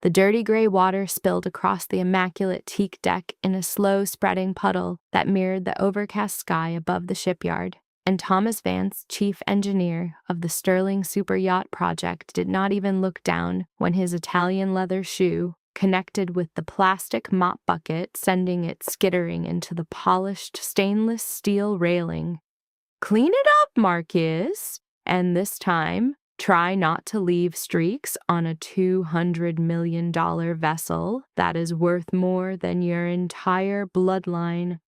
The dirty gray water spilled across the immaculate teak deck in a slow spreading puddle that mirrored the overcast sky above the shipyard, and Thomas Vance, chief engineer of the Sterling Super Yacht project, did not even look down when his Italian leather shoe connected with the plastic mop bucket, sending it skittering into the polished stainless steel railing. "Clean it up, Marcus, and this time, try not to leave streaks on a $200 million vessel that is worth more than your entire bloodline."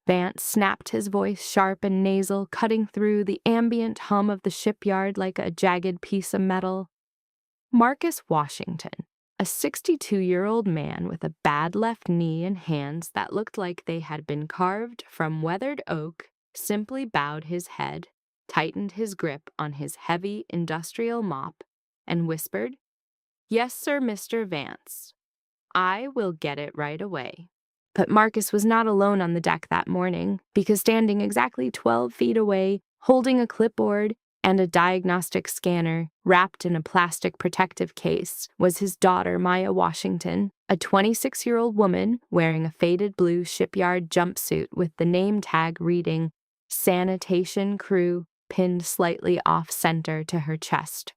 Vance snapped, his voice sharp and nasal, cutting through the ambient hum of the shipyard like a jagged piece of metal. Marcus Washington, a 62-year-old man with a bad left knee and hands that looked like they had been carved from weathered oak, simply bowed his head, tightened his grip on his heavy industrial mop, and whispered, "Yes, sir, Mr. Vance. I will get it right away." But Marcus was not alone on the deck that morning, because standing exactly 12 feet away, holding a clipboard and a diagnostic scanner wrapped in a plastic protective case, was his daughter, Maya Washington, a 26-year-old woman wearing a faded blue shipyard jumpsuit with the name tag reading "Sanitation Crew" pinned slightly off-center to her chest.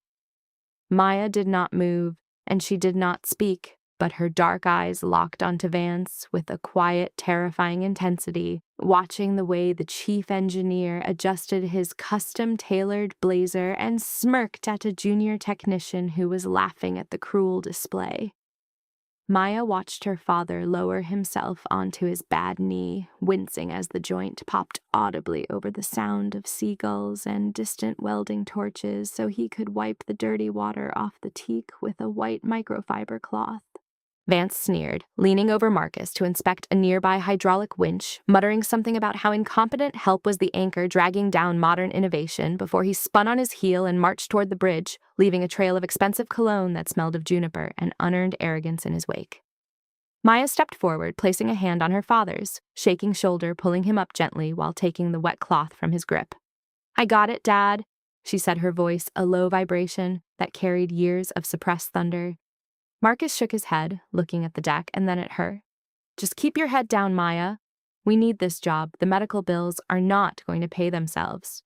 Maya did not move, and she did not speak, but her dark eyes locked onto Vance with a quiet, terrifying intensity, watching the way the chief engineer adjusted his custom-tailored blazer and smirked at a junior technician who was laughing at the cruel display. Maya watched her father lower himself onto his bad knee, wincing as the joint popped audibly over the sound of seagulls and distant welding torches so he could wipe the dirty water off the teak with a white microfiber cloth. Vance sneered, leaning over Marcus to inspect a nearby hydraulic winch, muttering something about how incompetent help was the anchor dragging down modern innovation before he spun on his heel and marched toward the bridge, leaving a trail of expensive cologne that smelled of juniper and unearned arrogance in his wake. Maya stepped forward, placing a hand on her father's, shaking shoulder, pulling him up gently while taking the wet cloth from his grip. "I got it, Dad," she said, her voice a low vibration that carried years of suppressed thunder. Marcus shook his head, looking at the deck and then at her. "Just keep your head down, Maya. We need this job. The medical bills are not going to pay themselves."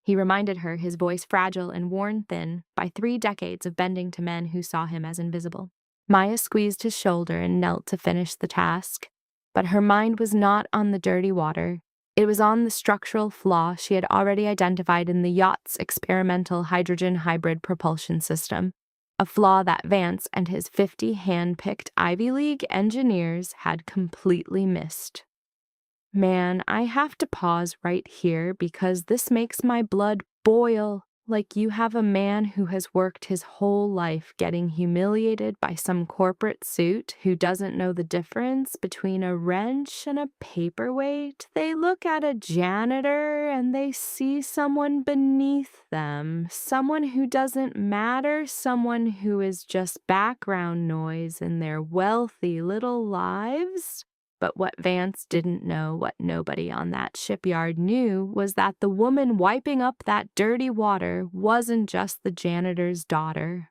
He reminded her, his voice fragile and worn thin by 3 decades of bending to men who saw him as invisible. Maya squeezed his shoulder and knelt to finish the task, but her mind was not on the dirty water. It was on the structural flaw she had already identified in the Yacht's experimental hydrogen hybrid propulsion system. A flaw that Vance and his 50 hand-picked Ivy League engineers had completely missed. "Man, I have to pause right here because this makes my blood boil. Like you have a man who has worked his whole life getting humiliated by some corporate suit who doesn't know the difference between a wrench and a paperweight. They look at a janitor and they see someone beneath them, someone who doesn't matter, someone who is just background noise in their wealthy little lives." But what Vance didn't know, what nobody on that shipyard knew, was that the woman wiping up that dirty water wasn't just the janitor's daughter.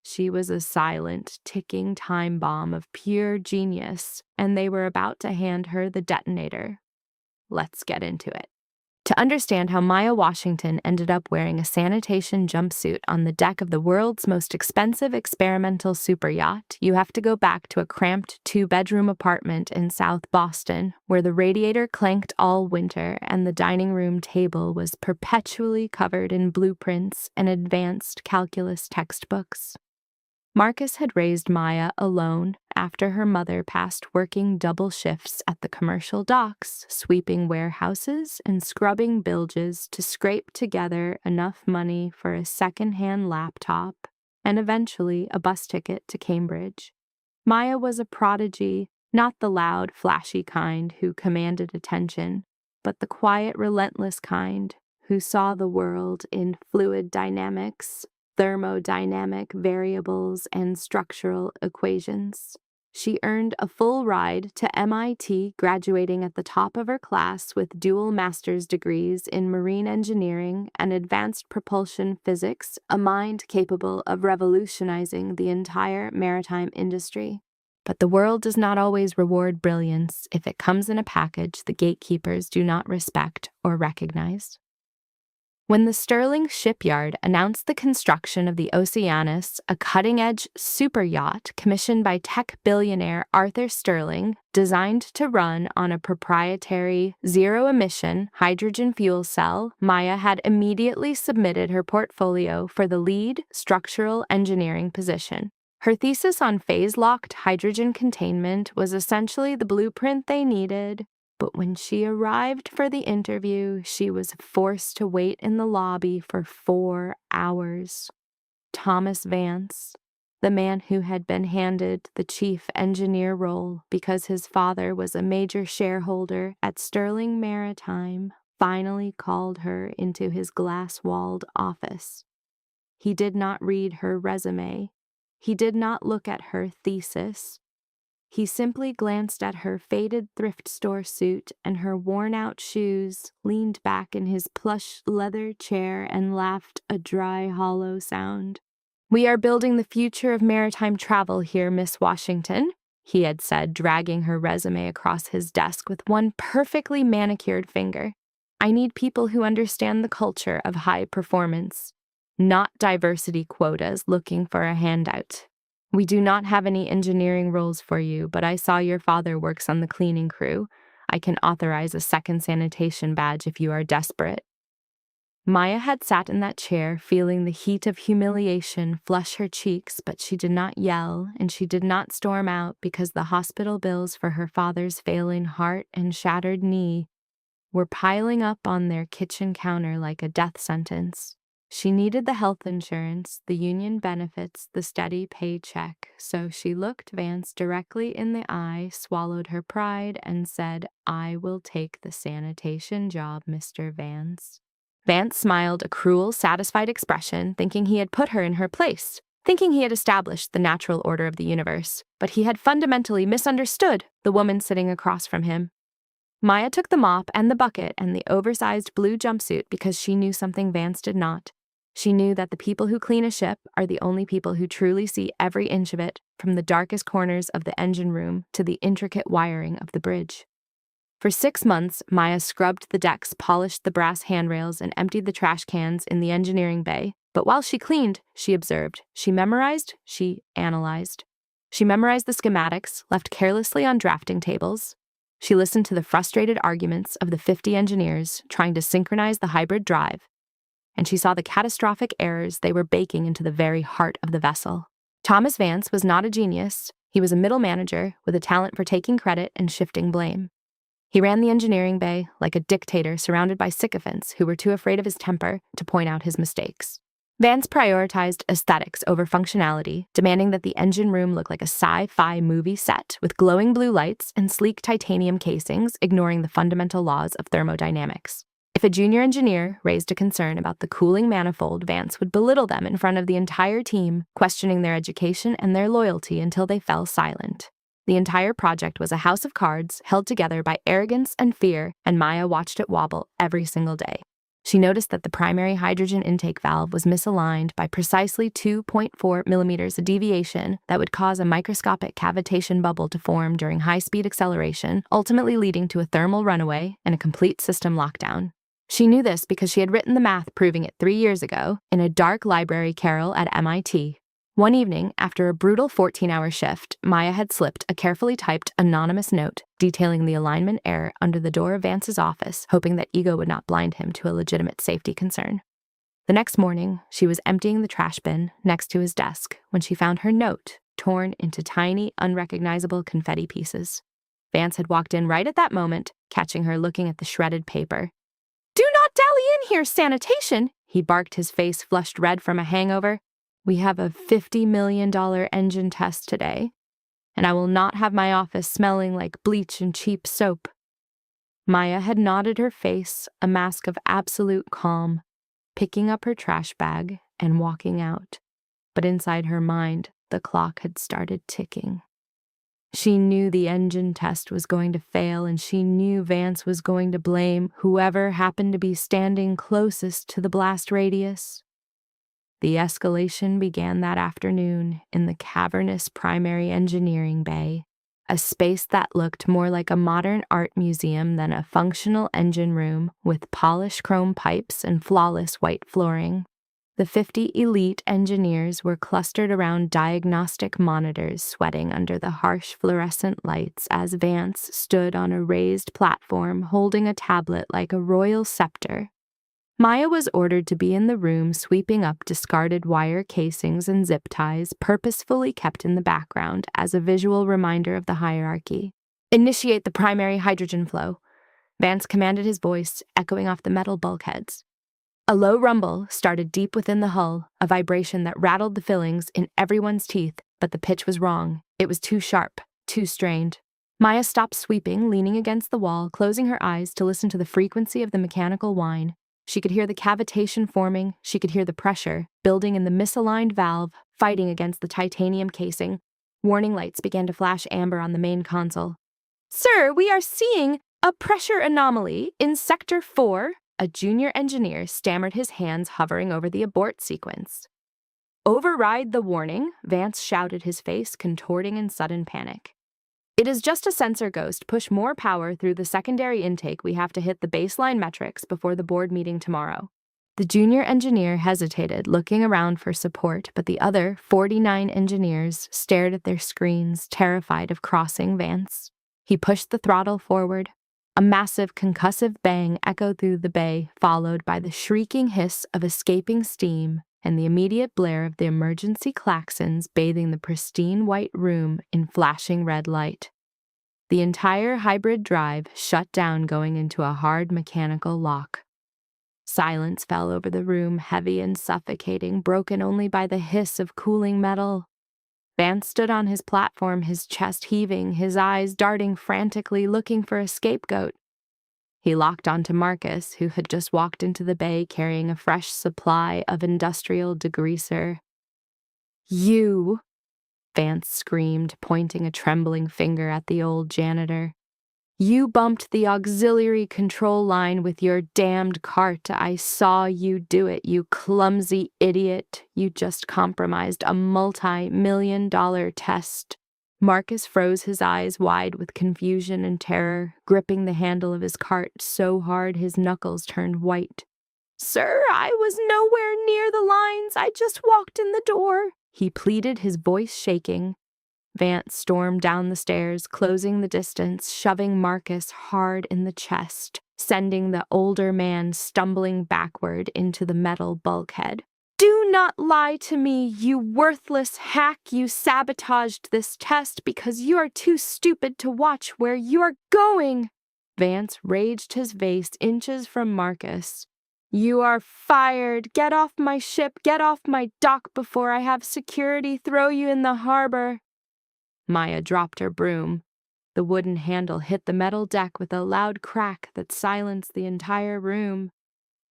She was a silent, ticking time bomb of pure genius, and they were about to hand her the detonator. Let's get into it. To understand how Maya Washington ended up wearing a sanitation jumpsuit on the deck of the world's most expensive experimental super yacht, you have to go back to a cramped 2-bedroom apartment in South Boston, where the radiator clanked all winter and the dining room table was perpetually covered in blueprints and advanced calculus textbooks. Marcus had raised Maya alone after her mother passed working double shifts at the commercial docks, sweeping warehouses and scrubbing bilges to scrape together enough money for a second-hand laptop and eventually a bus ticket to Cambridge. Maya was a prodigy, not the loud, flashy kind who commanded attention, but the quiet, relentless kind who saw the world in fluid dynamics, thermodynamic variables, and structural equations. She earned a full ride to MIT, graduating at the top of her class with dual master's degrees in marine engineering and advanced propulsion physics, a mind capable of revolutionizing the entire maritime industry. But the world does not always reward brilliance if it comes in a package the gatekeepers do not respect or recognize. When the Sterling shipyard announced the construction of the Oceanus, a cutting-edge super yacht commissioned by tech billionaire Arthur Sterling, designed to run on a proprietary zero-emission hydrogen fuel cell, Maya had immediately submitted her portfolio for the lead structural engineering position. Her thesis on phase-locked hydrogen containment was essentially the blueprint they needed. But when she arrived for the interview, she was forced to wait in the lobby for 4 hours. Thomas Vance, the man who had been handed the chief engineer role because his father was a major shareholder at Sterling Maritime, finally called her into his glass-walled office. He did not read her resume. He did not look at her thesis. He simply glanced at her faded thrift store suit and her worn-out shoes, leaned back in his plush leather chair, and laughed a dry, hollow sound. "We are building the future of maritime travel here, Miss Washington," he had said, dragging her resume across his desk with one perfectly manicured finger. "I need people who understand the culture of high performance, not diversity quotas looking for a handout. We do not have any engineering roles for you, but I saw your father works on the cleaning crew. I can authorize a second sanitation badge if you are desperate." Maya had sat in that chair, feeling the heat of humiliation flush her cheeks, but she did not yell, and she did not storm out because the hospital bills for her father's failing heart and shattered knee were piling up on their kitchen counter like a death sentence. She needed the health insurance, the union benefits, the steady paycheck, so she looked Vance directly in the eye, swallowed her pride, and said, "I will take the sanitation job, Mr. Vance." Vance smiled a cruel, satisfied expression, thinking he had put her in her place, thinking he had established the natural order of the universe, but he had fundamentally misunderstood the woman sitting across from him. Maya took the mop and the bucket and the oversized blue jumpsuit because she knew something Vance did not. She knew that the people who clean a ship are the only people who truly see every inch of it, from the darkest corners of the engine room to the intricate wiring of the bridge. For 6 months, Maya scrubbed the decks, polished the brass handrails, and emptied the trash cans in the engineering bay. But while she cleaned, she observed. She memorized, she analyzed. She memorized the schematics, left carelessly on drafting tables. She listened to the frustrated arguments of the 50 engineers trying to synchronize the hybrid drive, and she saw the catastrophic errors they were baking into the very heart of the vessel. Thomas Vance was not a genius. He was a middle manager with a talent for taking credit and shifting blame. He ran the engineering bay like a dictator surrounded by sycophants who were too afraid of his temper to point out his mistakes. Vance prioritized aesthetics over functionality, demanding that the engine room look like a sci-fi movie set with glowing blue lights and sleek titanium casings, ignoring the fundamental laws of thermodynamics. If a junior engineer raised a concern about the cooling manifold, Vance would belittle them in front of the entire team, questioning their education and their loyalty until they fell silent. The entire project was a house of cards held together by arrogance and fear, and Maya watched it wobble every single day. She noticed that the primary hydrogen intake valve was misaligned by precisely 2.4 millimeters of deviation that would cause a microscopic cavitation bubble to form during high-speed acceleration, ultimately leading to a thermal runaway and a complete system lockdown. She knew this because she had written the math proving it 3 years ago in a dark library carrel at MIT. One evening, after a brutal 14-hour shift, Maya had slipped a carefully typed anonymous note detailing the alignment error under the door of Vance's office, hoping that ego would not blind him to a legitimate safety concern. The next morning, she was emptying the trash bin next to his desk when she found her note torn into tiny, unrecognizable confetti pieces. Vance had walked in right at that moment, catching her looking at the shredded paper. "Do not dally in here, sanitation!" he barked, his face flushed red from a hangover. "We have a $50 million engine test today, and I will not have my office smelling like bleach and cheap soap." Maya had nodded her face, a mask of absolute calm, picking up her trash bag and walking out. But inside her mind, the clock had started ticking. She knew the engine test was going to fail, and she knew Vance was going to blame whoever happened to be standing closest to the blast radius. The escalation began that afternoon in the cavernous primary engineering bay, a space that looked more like a modern art museum than a functional engine room with polished chrome pipes and flawless white flooring. The 50 elite engineers were clustered around diagnostic monitors, sweating under the harsh fluorescent lights as Vance stood on a raised platform holding a tablet like a royal scepter. Maya was ordered to be in the room sweeping up discarded wire casings and zip ties purposefully kept in the background as a visual reminder of the hierarchy. "Initiate the primary hydrogen flow," Vance commanded, his voice echoing off the metal bulkheads. A low rumble started deep within the hull, a vibration that rattled the fillings in everyone's teeth, but the pitch was wrong. It was too sharp, too strained. Maya stopped sweeping, leaning against the wall, closing her eyes to listen to the frequency of the mechanical whine. She could hear the cavitation forming, she could hear the pressure, building in the misaligned valve, fighting against the titanium casing. Warning lights began to flash amber on the main console. "Sir, we are seeing a pressure anomaly in Sector 4, a junior engineer stammered, his hands hovering over the abort sequence. "Override the warning," Vance shouted, his face contorting in sudden panic. "It is just a sensor ghost. Push more power through the secondary intake. We have to hit the baseline metrics before the board meeting tomorrow." The junior engineer hesitated, looking around for support, but the other 49 engineers stared at their screens, terrified of crossing Vance. He pushed the throttle forward. A massive concussive bang echoed through the bay, followed by the shrieking hiss of escaping steam and the immediate blare of the emergency klaxons bathing the pristine white room in flashing red light. The entire hybrid drive shut down, going into a hard mechanical lock. Silence fell over the room, heavy and suffocating, broken only by the hiss of cooling metal. Vance stood on his platform, his chest heaving, his eyes darting frantically, looking for a scapegoat. He locked onto Marcus, who had just walked into the bay carrying a fresh supply of industrial degreaser. "You!" Vance screamed, pointing a trembling finger at the old janitor. "You bumped the auxiliary control line with your damned cart. I saw you do it, you clumsy idiot. You just compromised a multi-million-dollar test." Marcus froze, his eyes wide with confusion and terror, gripping the handle of his cart so hard his knuckles turned white. "Sir, I was nowhere near the lines. I just walked in the door," he pleaded, his voice shaking. Vance stormed down the stairs, closing the distance, shoving Marcus hard in the chest, sending the older man stumbling backward into the metal bulkhead. "Do not lie to me, you worthless hack. You sabotaged this test because you are too stupid to watch where you are going." Vance raged, his face inches from Marcus. "You are fired. Get off my ship. Get off my dock before I have security throw you in the harbor." Maya dropped her broom. The wooden handle hit the metal deck with a loud crack that silenced the entire room.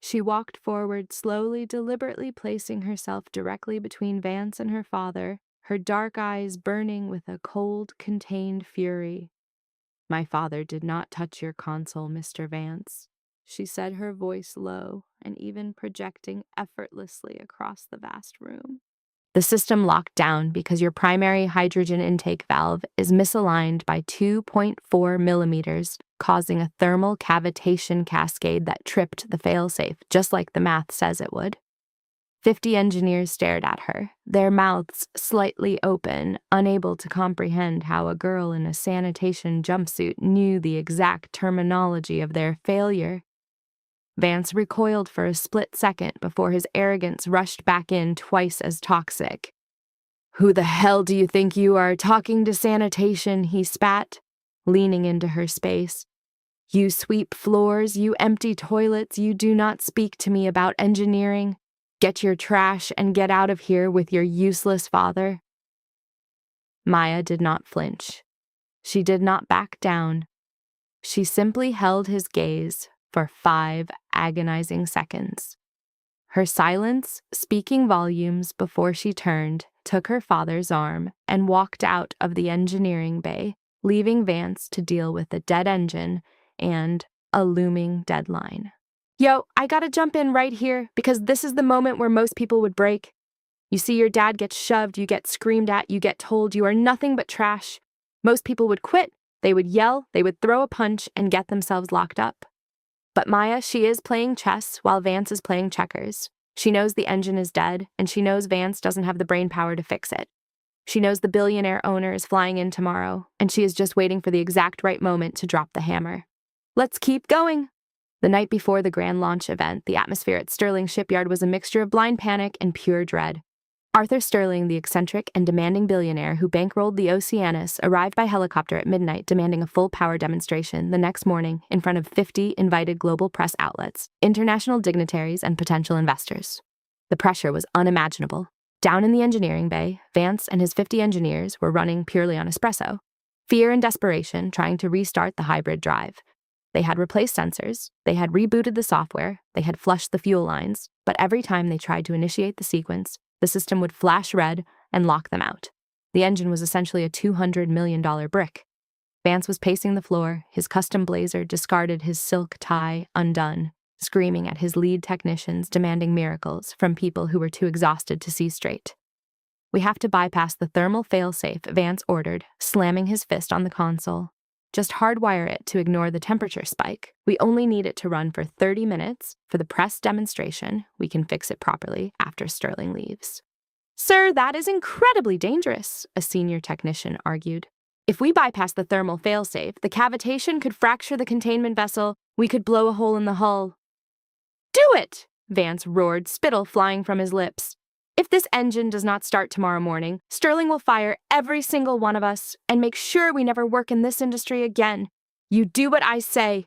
She walked forward, slowly, deliberately placing herself directly between Vance and her father, her dark eyes burning with a cold, contained fury. "My father did not touch your console, Mr. Vance," she said, her voice low and even projecting effortlessly across the vast room. "The system locked down because your primary hydrogen intake valve is misaligned by 2.4 millimeters, causing a thermal cavitation cascade that tripped the failsafe, just like the math says it would." 50 engineers stared at her, their mouths slightly open, unable to comprehend how a girl in a sanitation jumpsuit knew the exact terminology of their failure. Vance recoiled for a split second before his arrogance rushed back in, twice as toxic. "Who the hell do you think you are, talking to sanitation?" he spat, leaning into her space. "You sweep floors, you empty toilets, you do not speak to me about engineering. Get your trash and get out of here with your useless father." Maya did not flinch. She did not back down. She simply held his gaze for 5 agonizing seconds. Her silence speaking volumes before she turned, took her father's arm and walked out of the engineering bay, leaving Vance to deal with a dead engine and a looming deadline. Yo, I gotta jump in right here because this is the moment where most people would break. You see your dad get shoved, you get screamed at, you get told you are nothing but trash. Most people would quit, they would yell, they would throw a punch and get themselves locked up. But Maya, she is playing chess while Vance is playing checkers. She knows the engine is dead, and she knows Vance doesn't have the brain power to fix it. She knows the billionaire owner is flying in tomorrow, and she is just waiting for the exact right moment to drop the hammer. Let's keep going! The night before the grand launch event, the atmosphere at Sterling Shipyard was a mixture of blind panic and pure dread. Arthur Sterling, the eccentric and demanding billionaire who bankrolled the Oceanus, arrived by helicopter at midnight demanding a full power demonstration the next morning in front of 50 invited global press outlets, international dignitaries, and potential investors. The pressure was unimaginable. Down in the engineering bay, Vance and his 50 engineers were running purely on espresso. Fear and desperation trying to restart the hybrid drive. They had replaced sensors, they had rebooted the software, they had flushed the fuel lines, but every time they tried to initiate the sequence, the system would flash red and lock them out. The engine was essentially a $200 million brick. Vance was pacing the floor, his custom blazer discarded, his silk tie undone, screaming at his lead technicians demanding miracles from people who were too exhausted to see straight. We have to bypass the thermal failsafe, Vance ordered, slamming his fist on the console. Just hardwire it to ignore the temperature spike. We only need it to run for 30 minutes. For the press demonstration, we can fix it properly after Sterling leaves. Sir, that is incredibly dangerous, a senior technician argued. If we bypass the thermal failsafe, the cavitation could fracture the containment vessel. We could blow a hole in the hull. Do it! Vance roared, spittle flying from his lips. If this engine does not start tomorrow morning, Sterling will fire every single one of us and make sure we never work in this industry again. You do what I say.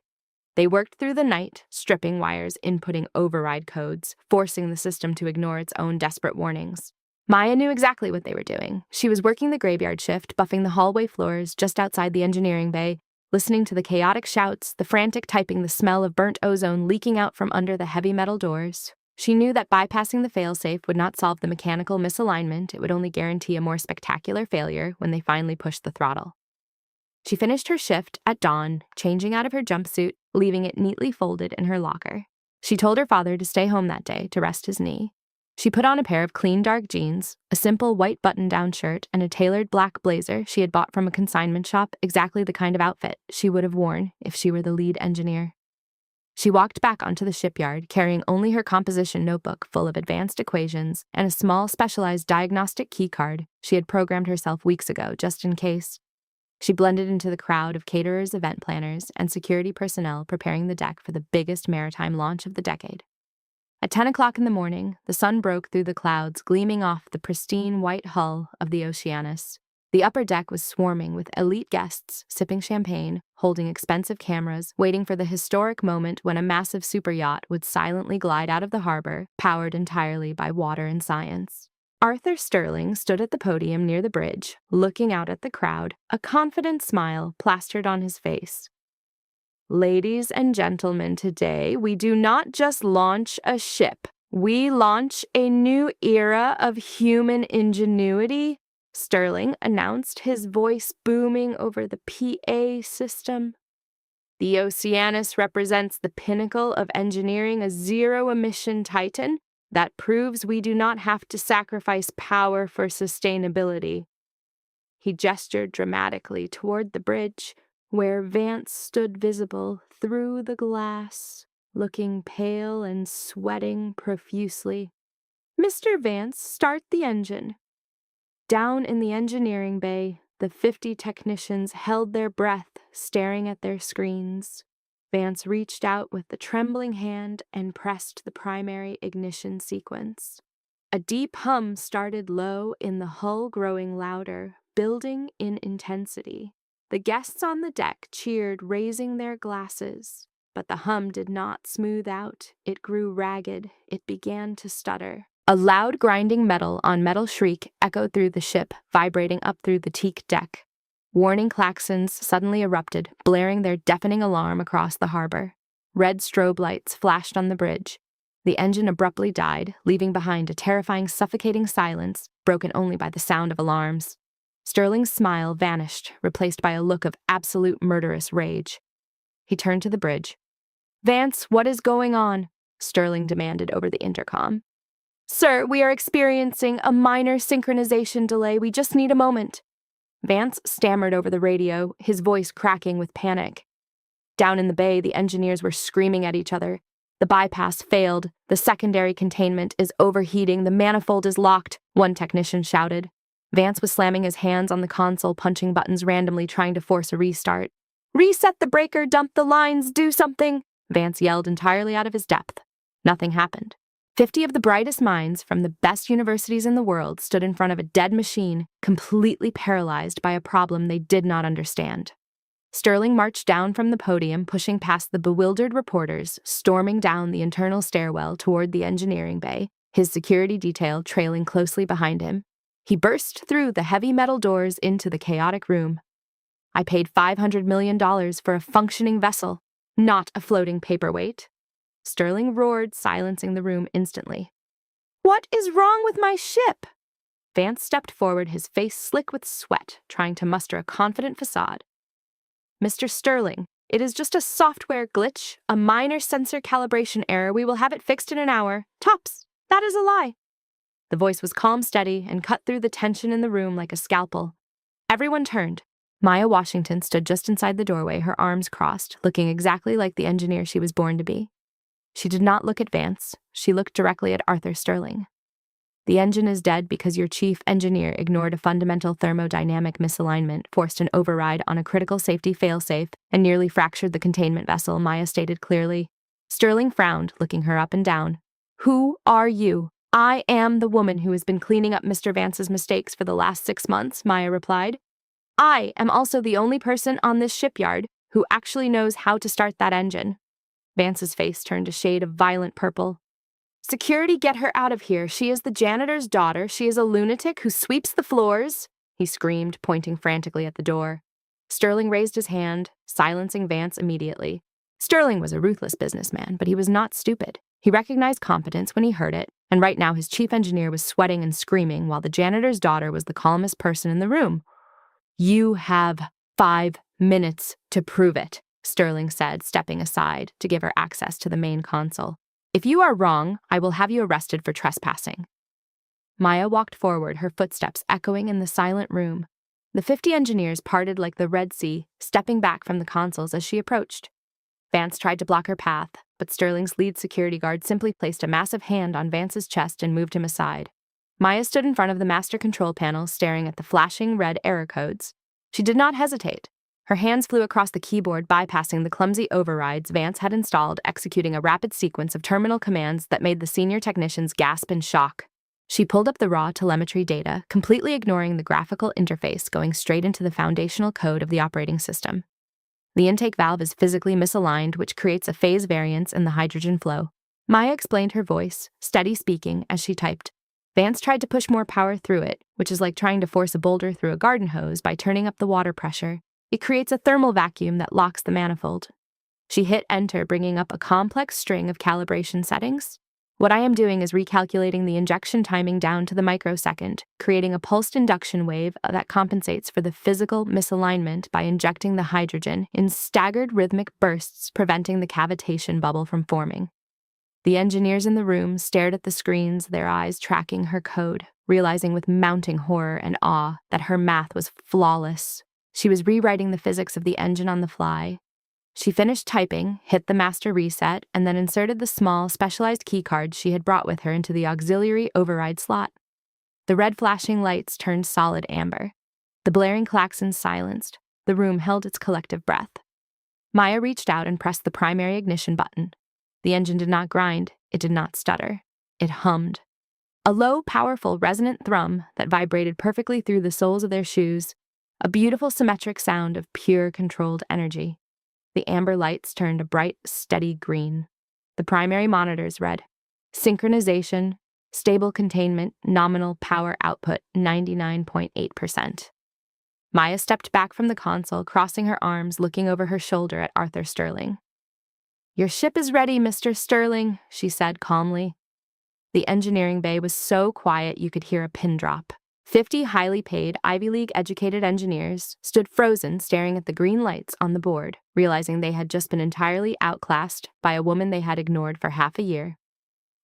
They worked through the night, stripping wires, inputting override codes, forcing the system to ignore its own desperate warnings. Maya knew exactly what they were doing. She was working the graveyard shift, buffing the hallway floors just outside the engineering bay, listening to the chaotic shouts, the frantic typing, the smell of burnt ozone leaking out from under the heavy metal doors. She knew that bypassing the failsafe would not solve the mechanical misalignment, it would only guarantee a more spectacular failure when they finally pushed the throttle. She finished her shift at dawn, changing out of her jumpsuit, leaving it neatly folded in her locker. She told her father to stay home that day to rest his knee. She put on a pair of clean dark jeans, a simple white button-down shirt, and a tailored black blazer she had bought from a consignment shop, exactly the kind of outfit she would have worn if she were the lead engineer. She walked back onto the shipyard, carrying only her composition notebook full of advanced equations and a small specialized diagnostic keycard she had programmed herself weeks ago, just in case. She blended into the crowd of caterers, event planners, and security personnel preparing the deck for the biggest maritime launch of the decade. At 10 o'clock in the morning, the sun broke through the clouds, gleaming off the pristine white hull of the Oceanus. The upper deck was swarming with elite guests, sipping champagne, holding expensive cameras, waiting for the historic moment when a massive super yacht would silently glide out of the harbor, powered entirely by water and science. Arthur Sterling stood at the podium near the bridge, looking out at the crowd, a confident smile plastered on his face. Ladies and gentlemen, today we do not just launch a ship. We launch a new era of human ingenuity, Sterling announced, his voice booming over the PA system. The Oceanus represents the pinnacle of engineering, a zero-emission titan that proves we do not have to sacrifice power for sustainability. He gestured dramatically toward the bridge, where Vance stood visible through the glass, looking pale and sweating profusely. Mr. Vance, start the engine. Down in the engineering bay, the 50 technicians held their breath, staring at their screens. Vance reached out with the trembling hand and pressed the primary ignition sequence. A deep hum started low in the hull, growing louder, building in intensity. The guests on the deck cheered, raising their glasses. But the hum did not smooth out. It grew ragged. It began to stutter. A loud grinding metal on metal shriek echoed through the ship, vibrating up through the teak deck. Warning klaxons suddenly erupted, blaring their deafening alarm across the harbor. Red strobe lights flashed on the bridge. The engine abruptly died, leaving behind a terrifying, suffocating silence, broken only by the sound of alarms. Sterling's smile vanished, replaced by a look of absolute murderous rage. He turned to the bridge. "Vance, what is going on?" Sterling demanded over the intercom. "Sir, we are experiencing a minor synchronization delay. We just need a moment." Vance stammered over the radio, his voice cracking with panic. Down in the bay, the engineers were screaming at each other. "The bypass failed. The secondary containment is overheating. The manifold is locked," one technician shouted. Vance was slamming his hands on the console, punching buttons randomly, trying to force a restart. "Reset the breaker, dump the lines, do something," Vance yelled entirely out of his depth. Nothing happened. 50 of the brightest minds from the best universities in the world stood in front of a dead machine, completely paralyzed by a problem they did not understand. Sterling marched down from the podium, pushing past the bewildered reporters, storming down the internal stairwell toward the engineering bay, his security detail trailing closely behind him. He burst through the heavy metal doors into the chaotic room. "I paid $500 million for a functioning vessel, not a floating paperweight," Sterling roared, silencing the room instantly. "What is wrong with my ship?" Vance stepped forward, his face slick with sweat, trying to muster a confident facade. "Mr. Sterling, it is just a software glitch, a minor sensor calibration error. We will have it fixed in an hour. Tops. That is a lie." The voice was calm, steady, and cut through the tension in the room like a scalpel. Everyone turned. Maya Washington stood just inside the doorway, her arms crossed, looking exactly like the engineer she was born to be. She did not look at Vance. She looked directly at Arthur Sterling. "The engine is dead because your chief engineer ignored a fundamental thermodynamic misalignment, forced an override on a critical safety failsafe, and nearly fractured the containment vessel," Maya stated clearly. Sterling frowned, looking her up and down. "Who are you?" "I am the woman who has been cleaning up Mr. Vance's mistakes for the last 6 months," Maya replied. "I am also the only person on this shipyard who actually knows how to start that engine." Vance's face turned a shade of violent purple. "Security, get her out of here. She is the janitor's daughter. She is a lunatic who sweeps the floors," he screamed, pointing frantically at the door. Sterling raised his hand, silencing Vance immediately. Sterling was a ruthless businessman, but he was not stupid. He recognized competence when he heard it, and right now his chief engineer was sweating and screaming while the janitor's daughter was the calmest person in the room. "You have 5 minutes to prove it," Sterling said, stepping aside to give her access to the main console. "If you are wrong, I will have you arrested for trespassing." Maya walked forward, her footsteps echoing in the silent room. The 50 engineers parted like the Red Sea, stepping back from the consoles as she approached. Vance tried to block her path, but Sterling's lead security guard simply placed a massive hand on Vance's chest and moved him aside. Maya stood in front of the master control panel, staring at the flashing red error codes. She did not hesitate. Her hands flew across the keyboard, bypassing the clumsy overrides Vance had installed, executing a rapid sequence of terminal commands that made the senior technicians gasp in shock. She pulled up the raw telemetry data, completely ignoring the graphical interface, going straight into the foundational code of the operating system. The intake valve is physically misaligned, which creates a phase variance in the hydrogen flow. Maya explained, her voice steady speaking as she typed. Vance tried to push more power through it, which is like trying to force a boulder through a garden hose by turning up the water pressure. It creates a thermal vacuum that locks the manifold. She hit enter, bringing up a complex string of calibration settings. "What I am doing is recalculating the injection timing down to the microsecond, creating a pulsed induction wave that compensates for the physical misalignment by injecting the hydrogen in staggered rhythmic bursts, preventing the cavitation bubble from forming." The engineers in the room stared at the screens, their eyes tracking her code, realizing with mounting horror and awe that her math was flawless. She was rewriting the physics of the engine on the fly. She finished typing, hit the master reset, and then inserted the small, specialized keycard she had brought with her into the auxiliary override slot. The red flashing lights turned solid amber. The blaring klaxons silenced. The room held its collective breath. Maya reached out and pressed the primary ignition button. The engine did not grind. It did not stutter. It hummed. A low, powerful, resonant thrum that vibrated perfectly through the soles of their shoes. A beautiful, symmetric sound of pure, controlled energy. The amber lights turned a bright, steady green. The primary monitors read, "Synchronization, stable containment, nominal power output 99.8%. Maya stepped back from the console, crossing her arms, looking over her shoulder at Arthur Sterling. "Your ship is ready, Mr. Sterling," she said calmly. The engineering bay was so quiet you could hear a pin drop. 50 highly paid, Ivy League-educated engineers stood frozen staring at the green lights on the board, realizing they had just been entirely outclassed by a woman they had ignored for half a year.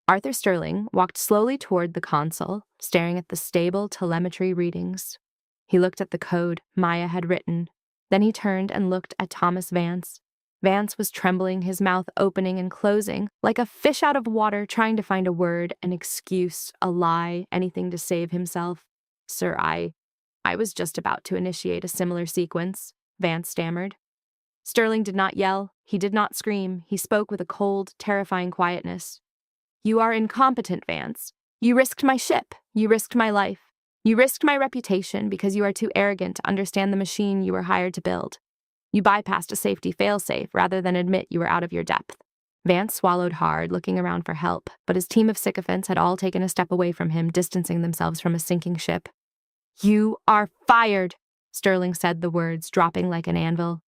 Arthur Sterling walked slowly toward the console, staring at the stable telemetry readings. He looked at the code Maya had written. Then he turned and looked at Thomas Vance. Vance was trembling, his mouth opening and closing, like a fish out of water trying to find a word, an excuse, a lie, anything to save himself. "Sir, I was just about to initiate a similar sequence," Vance stammered. Sterling did not yell. He did not scream. He spoke with a cold, terrifying quietness. "You are incompetent, Vance. You risked my ship. You risked my life. You risked my reputation because you are too arrogant to understand the machine you were hired to build. You bypassed a safety failsafe rather than admit you were out of your depth." Vance swallowed hard, looking around for help, but his team of sycophants had all taken a step away from him, distancing themselves from a sinking ship. "You are fired," Sterling said, the words dropping like an anvil.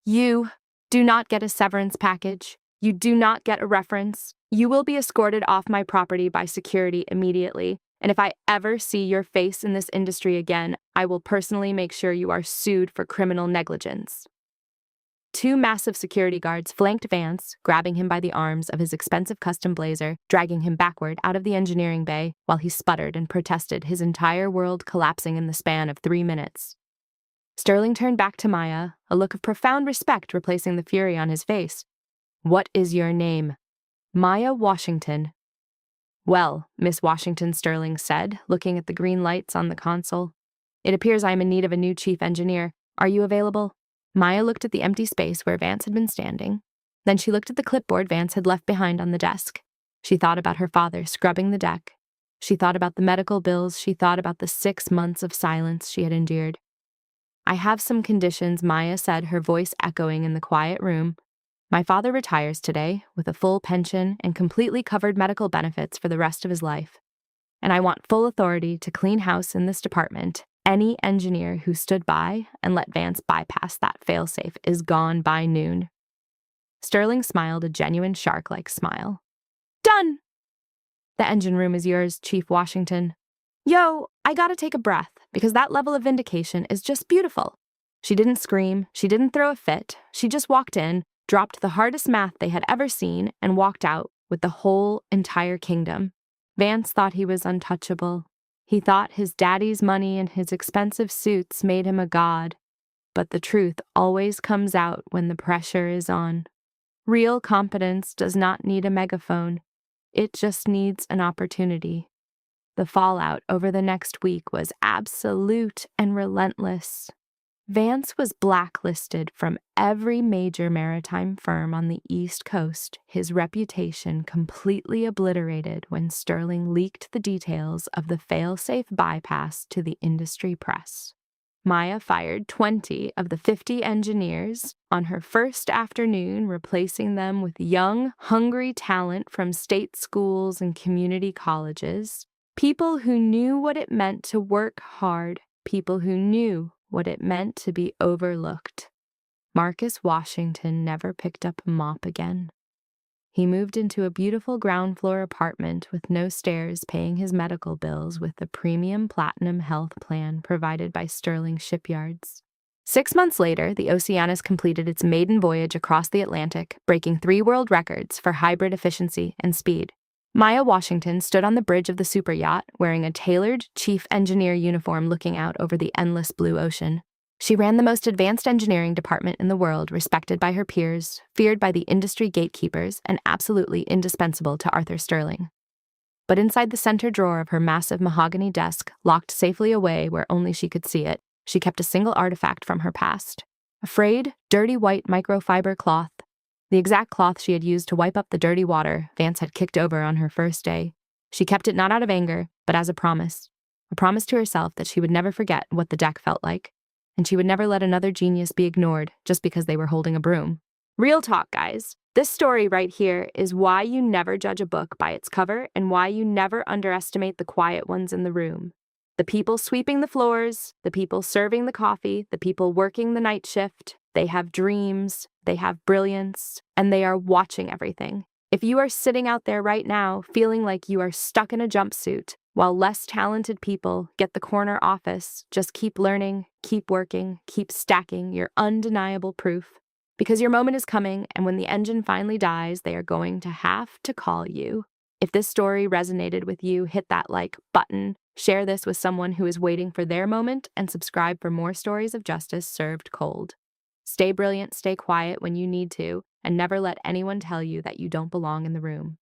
"You do not get a severance package. You do not get a reference. You will be escorted off my property by security immediately, and if I ever see your face in this industry again, I will personally make sure you are sued for criminal negligence." 2 massive security guards flanked Vance, grabbing him by the arms of his expensive custom blazer, dragging him backward out of the engineering bay while he sputtered and protested, his entire world collapsing in the span of 3 minutes. Sterling turned back to Maya, a look of profound respect replacing the fury on his face. "What is your name?" "Maya Washington." "Well," Miss Washington, Sterling said, looking at the green lights on the console. "It appears I am in need of a new chief engineer. Are you available?" Maya looked at the empty space where Vance had been standing. Then she looked at the clipboard Vance had left behind on the desk. She thought about her father scrubbing the deck. She thought about the medical bills. She thought about the 6 months of silence she had endured. "I have some conditions," Maya said, her voice echoing in the quiet room. "My father retires today with a full pension and completely covered medical benefits for the rest of his life. And I want full authority to clean house in this department. Any engineer who stood by and let Vance bypass that failsafe is gone by noon." Sterling smiled a genuine shark-like smile. "Done!" "The engine room is yours, Chief Washington." "Yo, I gotta take a breath, because that level of vindication is just beautiful." She didn't scream. She didn't throw a fit. She just walked in, dropped the hardest math they had ever seen, and walked out with the whole entire kingdom. Vance thought he was untouchable. He thought his daddy's money and his expensive suits made him a god. But the truth always comes out when the pressure is on. Real competence does not need a megaphone. It just needs an opportunity. The fallout over the next week was absolute and relentless. Vance was blacklisted from every major maritime firm on the East Coast, his reputation completely obliterated when Sterling leaked the details of the failsafe bypass to the industry press. Maya fired 20 of the 50 engineers on her first afternoon, replacing them with young, hungry talent from state schools and community colleges, people who knew what it meant to work hard, people who knew what it meant to be overlooked. Marcus Washington never picked up a mop again. He moved into a beautiful ground-floor apartment with no stairs, paying his medical bills with the premium platinum health plan provided by Sterling Shipyards. 6 months later, the Oceanus completed its maiden voyage across the Atlantic, breaking 3 world records for hybrid efficiency and speed. Maya Washington stood on the bridge of the super yacht, wearing a tailored chief engineer uniform looking out over the endless blue ocean. She ran the most advanced engineering department in the world, respected by her peers, feared by the industry gatekeepers, and absolutely indispensable to Arthur Sterling. But inside the center drawer of her massive mahogany desk, locked safely away where only she could see it, she kept a single artifact from her past. A frayed, dirty white microfiber cloth. The exact cloth she had used to wipe up the dirty water Vance had kicked over on her first day. She kept it not out of anger, but as a promise to herself that she would never forget what the deck felt like, and she would never let another genius be ignored just because they were holding a broom. Real talk, guys. This story right here is why you never judge a book by its cover and why you never underestimate the quiet ones in the room. The people sweeping the floors, the people serving the coffee, the people working the night shift, They have dreams, they have brilliance, and they are watching everything. If you are sitting out there right now feeling like you are stuck in a jumpsuit, while less talented people get the corner office, just keep learning, keep working, keep stacking your undeniable proof. Because your moment is coming, and when the engine finally dies, they are going to have to call you. If this story resonated with you, hit that like button, share this with someone who is waiting for their moment, and subscribe for more stories of justice served cold. Stay brilliant, stay quiet when you need to, and never let anyone tell you that you don't belong in the room.